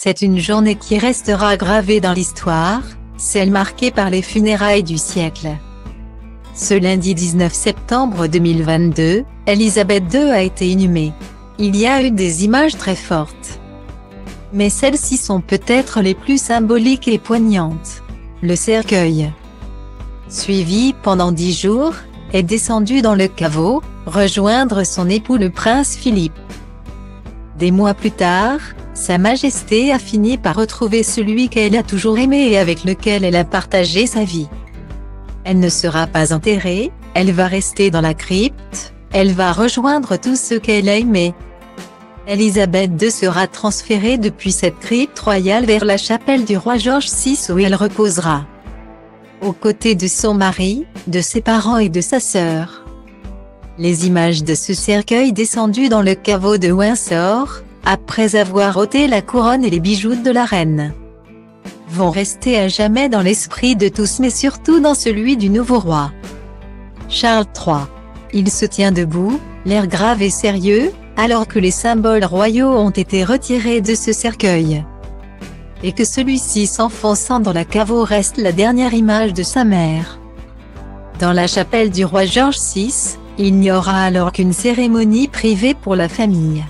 C'est une journée qui restera gravée dans l'histoire, celle marquée par les funérailles du siècle. Ce lundi 19 septembre 2022, Élisabeth II a été inhumée. Il y a eu des images très fortes, mais celles-ci sont peut-être les plus symboliques et poignantes. Le cercueil, suivi pendant 10 jours, est descendu dans le caveau, rejoindre son époux le prince Philippe. Des mois plus tard, Sa Majesté a fini par retrouver celui qu'elle a toujours aimé et avec lequel elle a partagé sa vie. Elle ne sera pas enterrée, elle va rester dans la crypte, elle va rejoindre tous ceux qu'elle a aimés. Élisabeth II sera transférée depuis cette crypte royale vers la chapelle du roi George VI où elle reposera, aux côtés de son mari, de ses parents et de sa sœur. Les images de ce cercueil descendu dans le caveau de Windsor, après avoir ôté la couronne et les bijoux de la reine, vont rester à jamais dans l'esprit de tous mais surtout dans celui du nouveau roi, Charles III. Il se tient debout, l'air grave et sérieux, alors que les symboles royaux ont été retirés de ce cercueil, et que celui-ci s'enfonçant dans la caveau reste la dernière image de sa mère. Dans la chapelle du roi George VI, il n'y aura alors qu'une cérémonie privée pour la famille.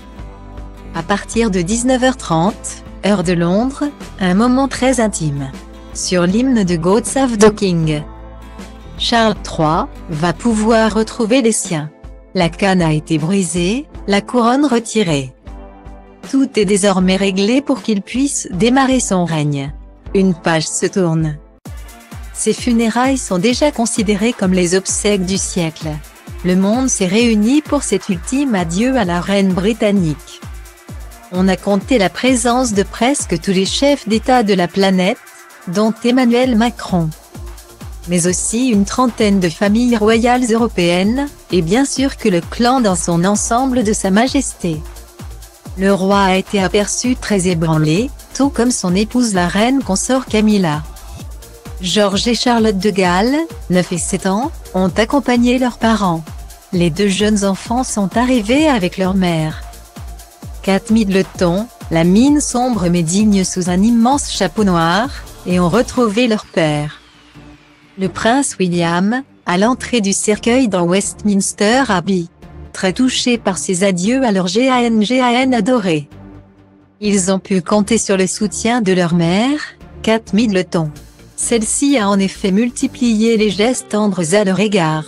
À partir de 19h30, heure de Londres, un moment très intime, sur l'hymne de God Save the King. Charles III va pouvoir retrouver les siens. La canne a été brisée, la couronne retirée. Tout est désormais réglé pour qu'il puisse démarrer son règne. Une page se tourne. Ces funérailles sont déjà considérées comme les obsèques du siècle. Le monde s'est réuni pour cet ultime adieu à la reine britannique. On a compté la présence de presque tous les chefs d'État de la planète, dont Emmanuel Macron, mais aussi une trentaine de familles royales européennes, et bien sûr que le clan dans son ensemble de Sa Majesté. Le roi a été aperçu très ébranlé, tout comme son épouse la reine consort Camilla. Georges et Charlotte de Galles, 9 et 7 ans, ont accompagné leurs parents. Les deux jeunes enfants sont arrivés avec leur mère. Kate Middleton, la mine sombre mais digne sous un immense chapeau noir, et ont retrouvé leur père. Le prince William, à l'entrée du cercueil dans Westminster Abbey, très touché par ces adieux à leur GAN adoré. Ils ont pu compter sur le soutien de leur mère, Kate Middleton. Celle-ci a en effet multiplié les gestes tendres à leur égard.